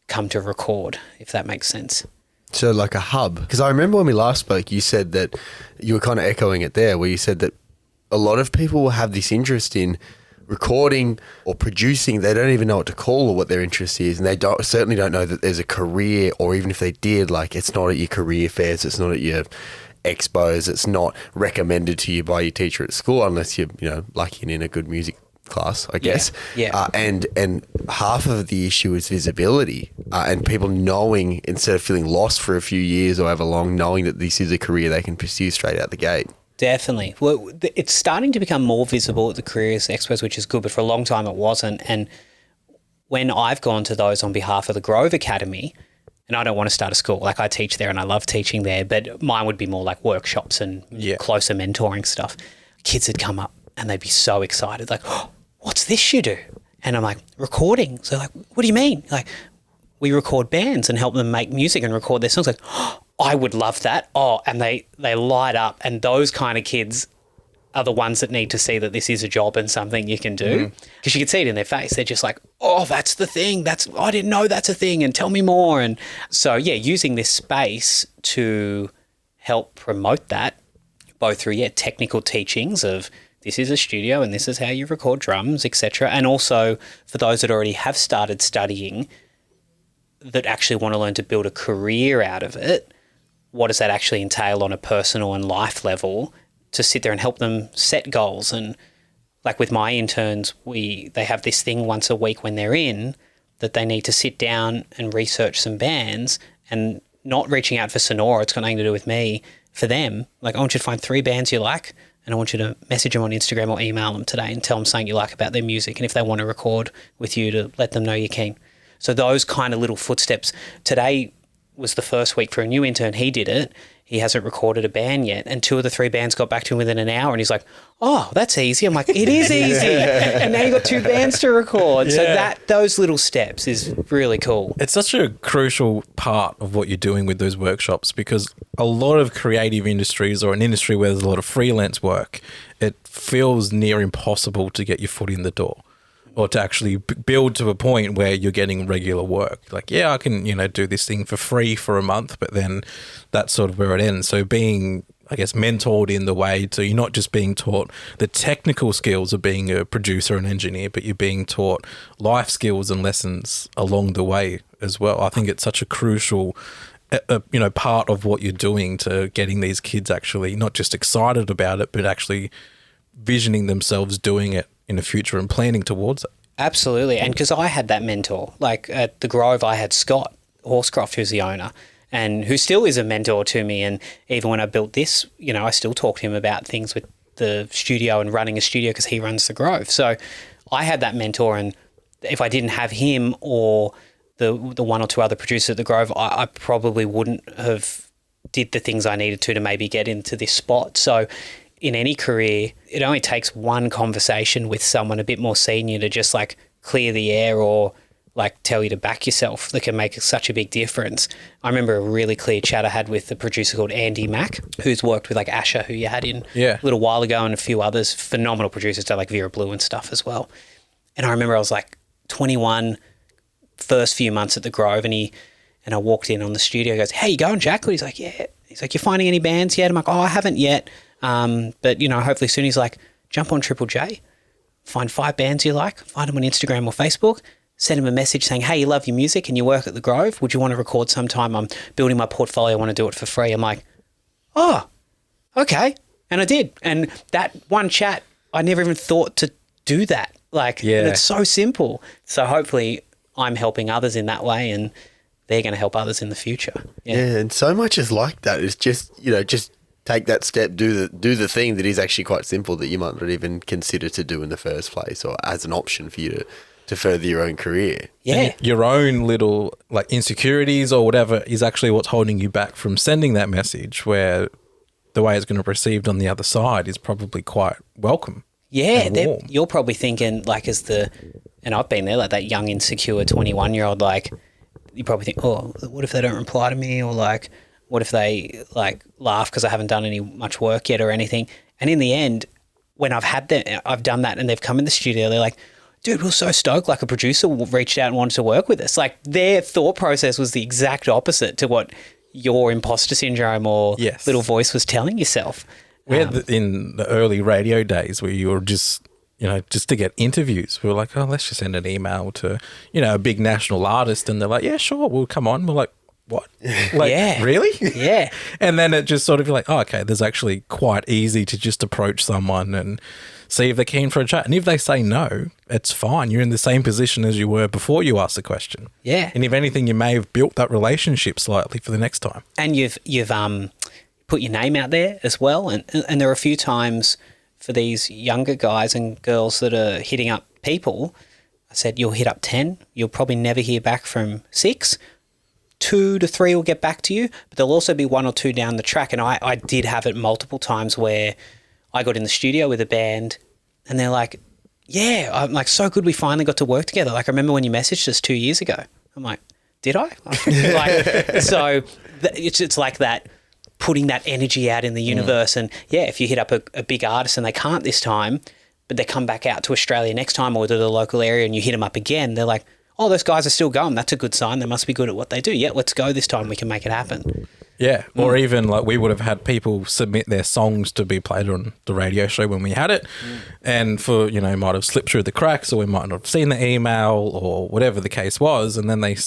come to record, if that makes sense. So like a hub. Because I remember when we last spoke, you said that you were kind of echoing it there, where you said that a lot of people will have this interest in recording or producing. They don't even know what to call or what their interest is. And they certainly don't know that there's a career, or even if they did, like it's not at your career fairs, it's not at your expos, it's not recommended to you by your teacher at school unless you're, lucky and in a good music class, I guess. Yeah. And half of the issue is visibility, and people knowing, instead of feeling lost for a few years or however long, knowing that this is a career they can pursue straight out the gate. Definitely. Well, it's starting to become more visible at the careers expos, which is good, but for a long time it wasn't. And when I've gone to those on behalf of the Grove Academy, and I don't want to start a school, like I teach there and I love teaching there, but mine would be more like workshops and closer mentoring stuff. Kids would come up and they'd be so excited, like, oh, what's this you do? And I'm like, recording. So like, what do you mean? Like, we record bands and help them make music and record their songs. Like, oh, I would love that. Oh, and they light up. And those kind of kids are the ones that need to see that this is a job and something you can do. Because you can see it in their face. They're just like, oh, that's the thing. I didn't know that's a thing, and tell me more. And so, using this space to help promote that, both through, technical teachings of this is a studio and this is how you record drums, etc. And also for those that already have started studying that actually want to learn to build a career out of it, what does that actually entail on a personal and life level, to sit there and help them set goals. And like with my interns, they have this thing once a week when they're in that they need to sit down and research some bands, and not reaching out for Sonora, it's got nothing to do with me, for them. Like, I want you to find 3 bands you like, and I want you to message them on Instagram or email them today and tell them something you like about their music, and if they want to record with you, to let them know you're keen. So those kind of little footsteps. Today was the first week for a new intern. He did it. He hasn't recorded a band yet, and 2 of the 3 bands got back to him within an hour, and he's like, oh, that's easy. I'm like, it is easy. And now you've got 2 bands to record. So those little steps is really cool. It's such a crucial part of what you're doing with those workshops, because a lot of creative industries, or an industry where there's a lot of freelance work, it feels near impossible to get your foot in the door, or to actually build to a point where you're getting regular work. Like, I can, do this thing for free for a month, but then that's sort of where it ends. So being, I guess, mentored in the way to, you're not just being taught the technical skills of being a producer and engineer, but you're being taught life skills and lessons along the way as well. I think it's such a crucial, part of what you're doing to getting these kids actually not just excited about it, but actually visioning themselves doing it in the future and planning towards it. Absolutely. And because I had that mentor, like at the Grove, I had Scott Horscroft, who's the owner, and who still is a mentor to me. And even when I built this, I still talk to him about things with the studio and running a studio because he runs the Grove. So I had that mentor, and if I didn't have him or the one or two other producers at the Grove, I probably wouldn't have did the things I needed to maybe get into this spot. So in any career, it only takes one conversation with someone a bit more senior to just like clear the air or like tell you to back yourself that can make such a big difference. I remember a really clear chat I had with a producer called Andy Mack, who's worked with like Asher, who you had in a little while ago, and a few others, phenomenal producers, like Vera Blue and stuff as well. And I remember I was like 21, first few months at the Grove, and I walked in on the studio, goes, "How you going, Jack?" He's like, "Yeah." He's like, "You finding any bands yet?" I'm like, "Oh, I haven't yet. But hopefully soon." He's like, "Jump on Triple J, find 5 bands you like, find them on Instagram or Facebook, send them a message saying, 'Hey, you love your music and you work at the Grove. Would you want to record sometime? I'm building my portfolio. I want to do it for free.'" I'm like, "Oh, okay." And I did. And that one chat, I never even thought to do that. And it's so simple. So hopefully I'm helping others in that way, and they're going to help others in the future. Yeah, and so much is like that. It's just, just take that step, do the thing that is actually quite simple that you might not even consider to do in the first place, or as an option for you to further your own career. Yeah. And your own little like insecurities or whatever is actually what's holding you back from sending that message, where the way it's going to be received on the other side is probably quite welcome. Yeah, you're probably thinking like and I've been there, like that young, insecure 21-year-old, like you probably think, "Oh, what if they don't reply to me?" Or like, what if they like laugh because I haven't done any much work yet or anything? And in the end, when I've done that and they've come in the studio, they're like, "Dude, we're so stoked, like a producer reached out and wanted to work with us." Like their thought process was the exact opposite to what your imposter syndrome or little voice was telling yourself. We had in the early radio days where you were just to get interviews, we were like, "Oh, let's just send an email to, a big national artist." And they're like, "Yeah, sure, we'll come on." We're like, "What?" Like, yeah. Really? Yeah. And then it just sort of like, "Oh, okay, there's actually quite easy to just approach someone and see if they're keen for a chat. And if they say no, it's fine. You're in the same position as you were before you asked the question." Yeah. And if anything, you may have built that relationship slightly for the next time. And you've put your name out there as well. And there are a few times for these younger guys and girls that are hitting up people, I said, you'll hit up 10. You'll probably never hear back from 6. 2 to 3 will get back to you, but there'll also be 1 or 2 down the track. And I did have it multiple times where I got in the studio with a band and they're like, "Yeah, I'm like, so good we finally got to work together. Like, I remember when you messaged us 2 years ago." I'm like, "Did I?" It's like that, putting that energy out in the universe. And if you hit up a big artist and they can't this time, but they come back out to Australia next time or to the local area and you hit them up again, they're like, "Oh, those guys are still going. That's a good sign. They must be good at what they do. Yeah, let's go this time. We can make it happen." Yeah. Or even like we would have had people submit their songs to be played on the radio show when we had it. And for, might have slipped through the cracks, or we might not have seen the email or whatever the case was. And then they,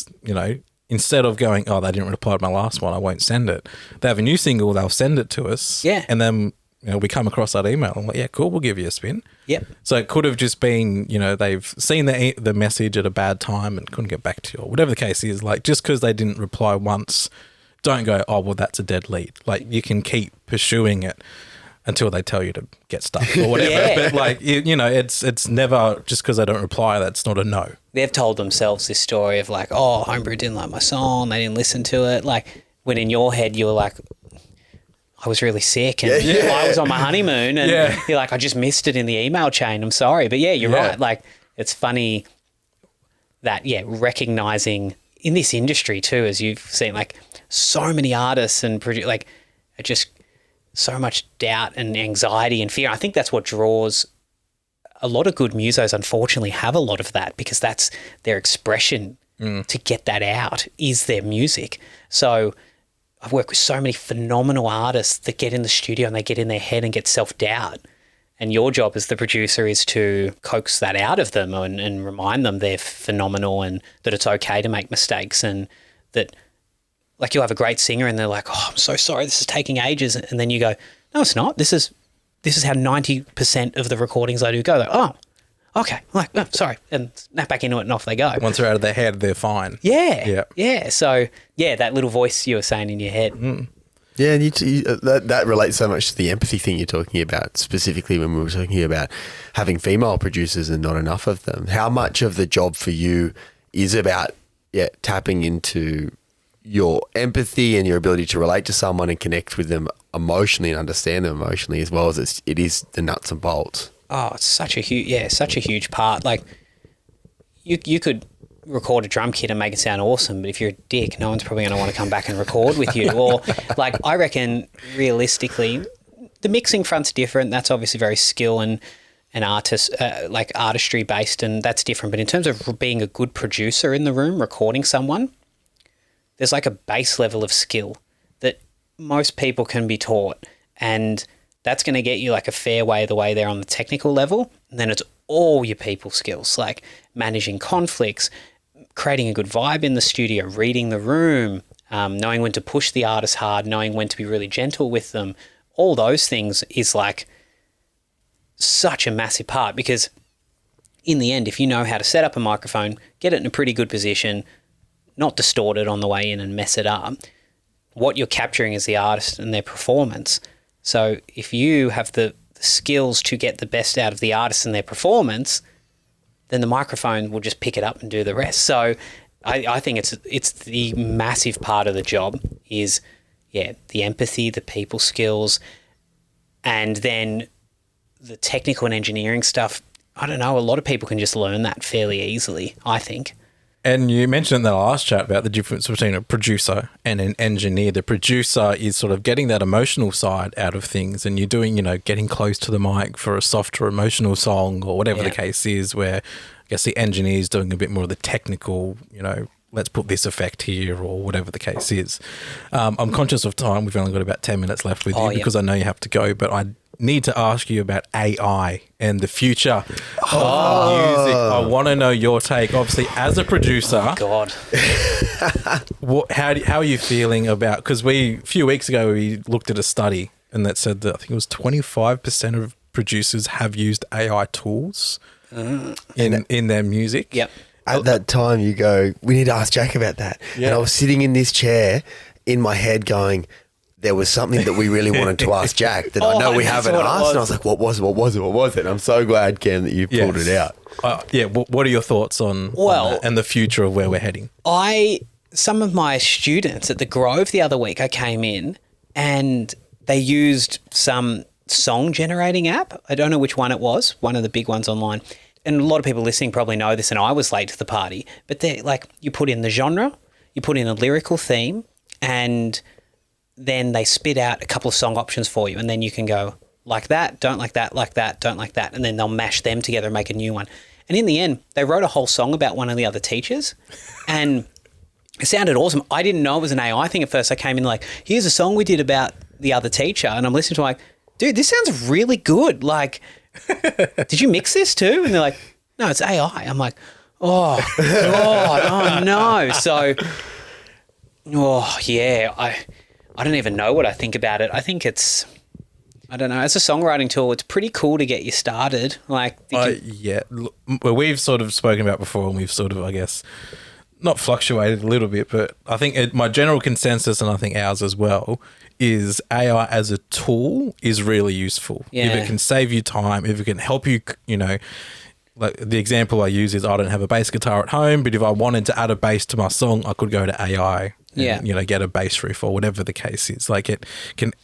instead of going, "Oh, they didn't reply to my last one, I won't send it." They have a new single, they'll send it to us. Yeah. And then, we come across that email. I'm like, "Yeah, cool, we'll give you a spin." Yep. So it could have just been, they've seen the message at a bad time and couldn't get back to you, or whatever the case is. Like, just because they didn't reply once, don't go, "Oh, well, that's a dead lead." Like, you can keep pursuing it until they tell you to get stuff or whatever. Yeah. But like, it's never just because they don't reply, that's not a no. They've told themselves this story of like, "Oh, Homebrewed didn't like my song. They didn't listen to it." Like, when in your head you were like, "I was really sick and I was on my honeymoon," and you're like, "I just missed it in the email chain. I'm sorry." But you're right. Like, it's funny that, recognizing in this industry too, as you've seen, like so many artists and like just so much doubt and anxiety and fear. I think that's what draws a lot of good musos, unfortunately, have a lot of that, because that's their expression to get that out is their music. So I've worked with so many phenomenal artists that get in the studio and they get in their head and get self-doubt. And your job as the producer is to coax that out of them and remind them they're phenomenal and that it's okay to make mistakes, and that, like, you'll have a great singer and they're like, "Oh, I'm so sorry, this is taking ages." And then you go, "No, it's not. This is how 90% of the recordings I do go." Like, "Oh, okay, I'm like, oh, sorry, and snap back into it and off they go. Once they're out of their head, they're fine. Yeah. So, that little voice you were saying in your head. Yeah, and that relates so much to the empathy thing you're talking about, specifically when we were talking about having female producers and not enough of them. How much of the job for you is about tapping into your empathy and your ability to relate to someone and connect with them emotionally and understand them emotionally, as well as it is the nuts and bolts? Oh, it's such a huge part. Like, you could record a drum kit and make it sound awesome, but if you're a dick, no one's probably going to want to come back and record with you. Or, like, I reckon realistically, the mixing front's different. That's obviously very skill and artistry based, and that's different. But in terms of being a good producer in the room, recording someone, there's like a base level of skill that most people can be taught, and that's going to get you like a fair way the way there on the technical level. And then it's all your people skills, like managing conflicts, creating a good vibe in the studio, reading the room, knowing when to push the artist hard, knowing when to be really gentle with them. All those things is like such a massive part, because in the end, if you know how to set up a microphone, get it in a pretty good position, not distort it on the way in and mess it up, what you're capturing is the artist and their performance. So if you have the skills to get the best out of the artist and their performance, then the microphone will just pick it up and do the rest. So I think it's the massive part of the job is, the empathy, the people skills, and then the technical and engineering stuff. I don't know, a lot of people can just learn that fairly easily, I think. And you mentioned in the last chat about the difference between a producer and an engineer. The producer is sort of getting that emotional side out of things, and you're doing, getting close to the mic for a softer emotional song or whatever the case is, where I guess the engineer is doing a bit more of the technical, let's put this effect here or whatever the case is. I'm conscious of time. We've only got about 10 minutes left with you because I know you have to go, but I need to ask you about AI and the future of music. I want to know your take. Obviously, as a producer, God, how are you feeling about? Because a few weeks ago we looked at a study and that said that I think it was 25% of producers have used AI tools in their music. Yep. At that time, you go, we need to ask Jack about that. Yeah. And I was sitting in this chair in my head going, there was something that we really wanted to ask Jack that I know we haven't asked. And I was like, what was it? And I'm so glad, Cam, that you pulled it out. What are your thoughts on that and the future of where we're heading? Some of my students at the Grove the other week, I came in and they used some song generating app. I don't know which one it was, one of the big ones online. And a lot of people listening probably know this, and I was late to the party. But they're like, you put in the genre, you put in a lyrical theme, and then they spit out a couple of song options for you, and then you can go like that, don't like that, don't like that, and then they'll mash them together and make a new one. And in the end, they wrote a whole song about one of the other teachers, and it sounded awesome. I didn't know it was an AI thing at first. I came in like, here's a song we did about the other teacher, and I'm listening to it like, dude, this sounds really good. Like, did you mix this too? And they're like, no, it's AI. I'm like, oh God, oh no. So, I don't even know what I think about it. I think I don't know, as a songwriting tool, it's pretty cool to get you started. Like, we've sort of spoken about before, and we've sort of, I guess, not fluctuated a little bit, but I think my general consensus, and I think ours as well, is AI as a tool is really useful. Yeah. If it can save you time, if it can help you, like the example I use is I don't have a bass guitar at home, but if I wanted to add a bass to my song, I could go to AI and, get a bass riff or whatever the case is. Like, it can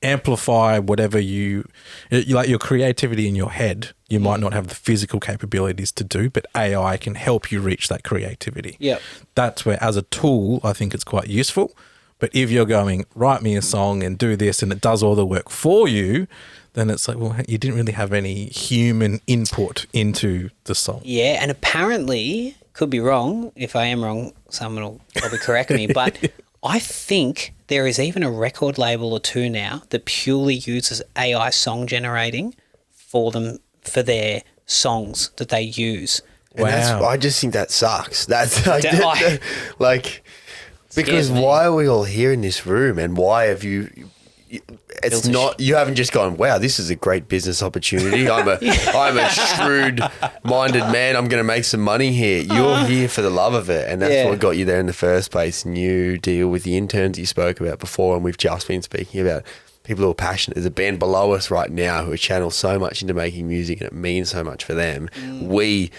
amplify whatever you like, your creativity in your head. You might not have the physical capabilities to do, but AI can help you reach that creativity. Yeah. That's where, as a tool, I think it's quite useful. But if you're going, write me a song and do this, and it does all the work for you, then it's like, well, you didn't really have any human input into the song. Yeah, and apparently, could be wrong. If I am wrong, someone will probably correct me. But I think there is even a record label or two now that purely uses AI song generating for their songs that they use. Wow. I just think that sucks. That's like because why are we all here in this room, and why have you it's not, you haven't just gone, wow, this is a great business opportunity. I'm a shrewd-minded man. I'm going to make some money here. You're here for the love of it, and that's what got you there in the first place. And you deal with the interns you spoke about before, and we've just been speaking about people who are passionate. There's a band below us right now who channel so much into making music, and it means so much for them. We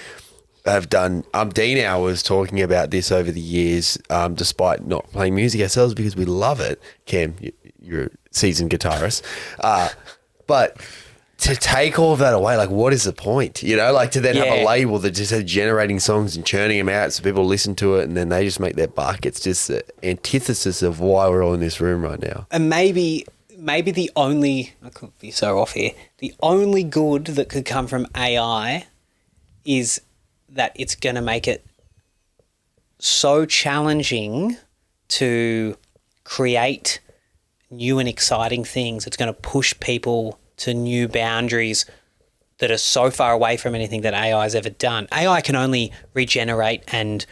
have done umpteen hours talking about this over the years, despite not playing music ourselves because we love it. Cam, you're a seasoned guitarist. But to take all of that away, like, what is the point? You know, like, to then have a label that just is generating songs and churning them out so people listen to it and then they just make their buck. It's just the antithesis of why we're all in this room right now. And maybe the only, I could be so off here, the only good that could come from AI is that it's going to make it so challenging to create new and exciting things. It's going to push people to new boundaries that are so far away from anything that AI has ever done. AI can only regenerate and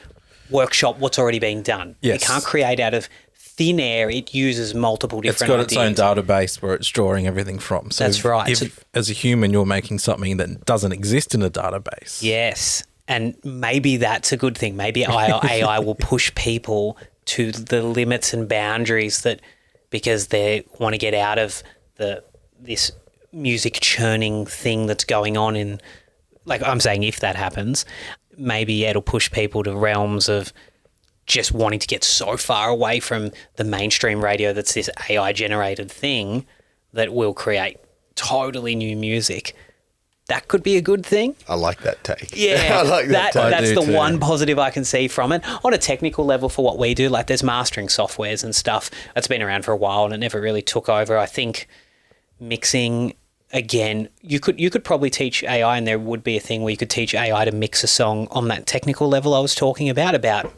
workshop what's already been done. Yes. It can't create out of thin air. It uses multiple different ideas. It's got its own database where it's drawing everything from. So that's right. If as a human you're making something that doesn't exist in a database. Yes. And maybe that's a good thing. Maybe AI will push people to the limits and boundaries that, because they want to get out of this music churning thing that's going on in, like I'm saying, if that happens, maybe it'll push people to realms of just wanting to get so far away from the mainstream radio that's this AI generated thing that will create totally new music. That could be a good thing. I like that take. Yeah, I like that take. That's the one positive I can see from it. On a technical level for what we do, like there's mastering softwares and stuff that's been around for a while and it never really took over. I think mixing, again, you could probably teach AI, and there would be a thing where you could teach AI to mix a song on that technical level I was talking about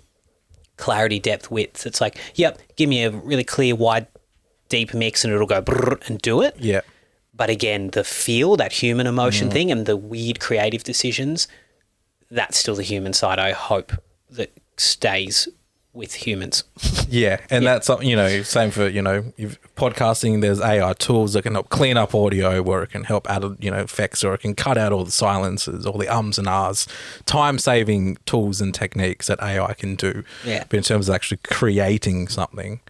clarity, depth, width. It's like, yep, give me a really clear, wide, deep mix and it'll go brrr and do it. Yeah. But again, the feel, that human emotion thing and the weird creative decisions, that's still the human side, I hope, that stays with humans. Yeah, and that's something, you know, same for, you know, podcasting, there's AI tools that can help clean up audio, where it can help add, you know, effects, or it can cut out all the silences, all the ums and ahs, time-saving tools and techniques that AI can do. Yeah. But in terms of actually creating something,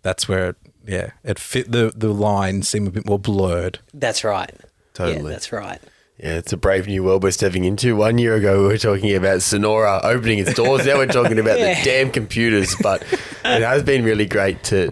that's where it fit, the lines seem a bit more blurred. That's right. Totally. Yeah, that's right. Yeah, it's a brave new world we're stepping into. 1 year ago, we were talking about Sonora opening its doors. Now we're talking about the damn computers. But it has been really great to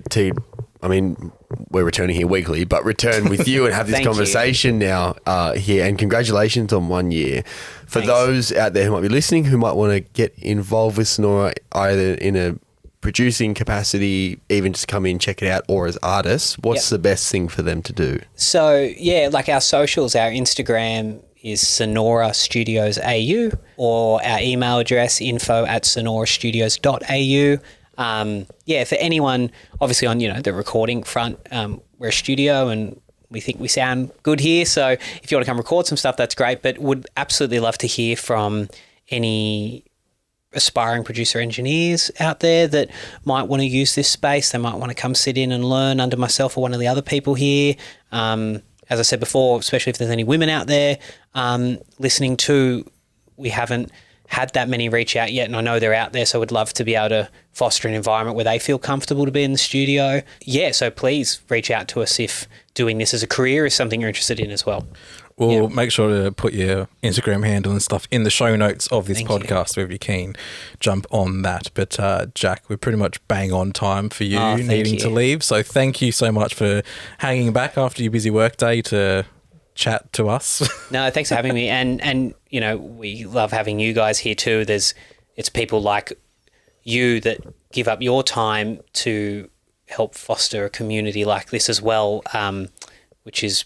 I mean, we're returning here weekly, but return with you and have this conversation now here. And congratulations on 1 year. For those out there who might be listening, who might want to get involved with Sonora, either in a producing capacity, even just come in, check it out, or as artists, what's the best thing for them to do? So, like our socials, our Instagram is Sonora Studios AU, or our email address, info@sonorastudios.au. For anyone, obviously on, the recording front, we're a studio and we think we sound good here. So if you want to come record some stuff, that's great, but would absolutely love to hear from any aspiring producer engineers out there that might want to use this space. They might want to come sit in and learn under myself or one of the other people here. As I said before, especially if there's any women out there listening to, we haven't had that many reach out yet, and I know they're out there, so I would love to be able to foster an environment where they feel comfortable to be in the studio. Yeah, so please reach out to us if doing this as a career is something you're interested in as well. We'll make sure to put your Instagram handle and stuff in the show notes of this podcast, wherever you're keen, jump on that. But Jack, we're pretty much bang on time for you needing to leave. So thank you so much for hanging back after your busy workday to chat to us. No, thanks for having me. And we love having you guys here too. It's people like you that give up your time to help foster a community like this as well, which is,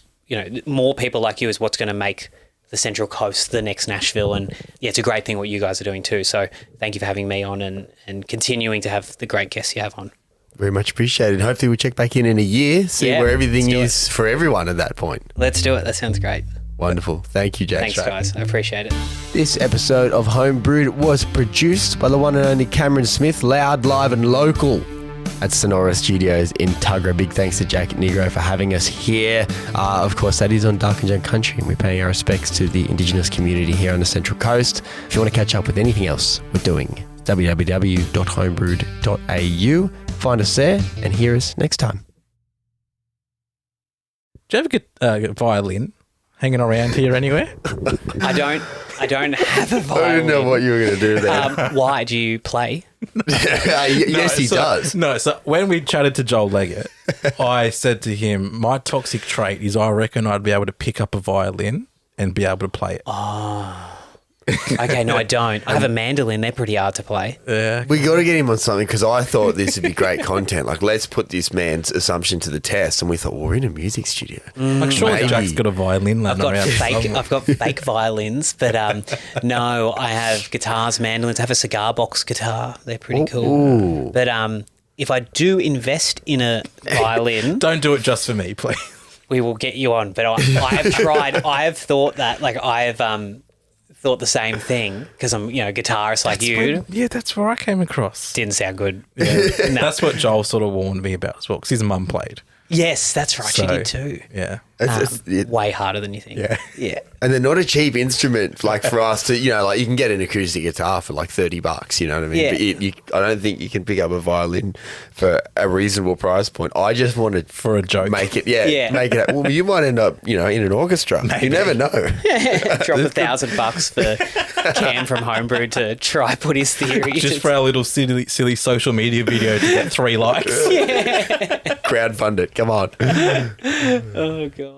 more people like you is what's going to make the Central Coast the next Nashville. And it's a great thing what you guys are doing too. So thank you for having me on and continuing to have the great guests you have on. Very much appreciated. Hopefully we'll check back in a year, see where everything is for everyone at that point. Let's do it. That sounds great. Wonderful. Thank you, Jack. Thanks, guys. I appreciate it. This episode of Homebrewed was produced by the one and only Cameron Smith, loud, live and local. at Sonora Studios in Tuggerah. Big thanks to Jack Nigro for having us here. Of course, that is on Darkingjung country, and we're paying our respects to the Indigenous community here on the Central Coast. If you want to catch up with anything else we're doing, www.homebrewed.au. Find us there and hear us next time. Do you ever get a violin hanging around here anywhere? I don't have a violin. I didn't know what you were going to do there. Why do you play? Yes, he does. No, so when we chatted to Joel Leggett, I said to him, my toxic trait is I reckon I'd be able to pick up a violin and be able to play it. Oh. Okay, no, I don't. I have a mandolin. They're pretty hard to play. Yeah. We got to get him on something because I thought this would be great content. Like, let's put this man's assumption to the test. And we thought, well, we're in a music studio. Like, surely Maybe. Jack's got a violin. I've got fake violins, but no, I have guitars, mandolins. I have a cigar box guitar. They're pretty cool. Ooh. But if I do invest in a violin, Don't do it just for me, please. we will get you on. But I have tried. I have thought that, like, I have thought the same thing because I'm, guitarist like you. That's where I came across. Didn't sound good. Yeah. No. That's what Joel sort of warned me about as well because his mum played. Yes, that's right. She did too. Yeah. Way harder than you think. Yeah. Yeah. And they're not a cheap instrument, like for us to, like you can get an acoustic guitar for like $30, you know what I mean? Yeah. But I don't think you can pick up a violin for a reasonable price point. I just wanted For a joke. make it, Yeah. make it. Well, you might end up, in an orchestra. Maybe. You never know. Drop $1,000 for Cam from Homebrewed to try put his theory. Just for our little silly social media video to get 3 likes. Crowdfund it. Come on. Oh God.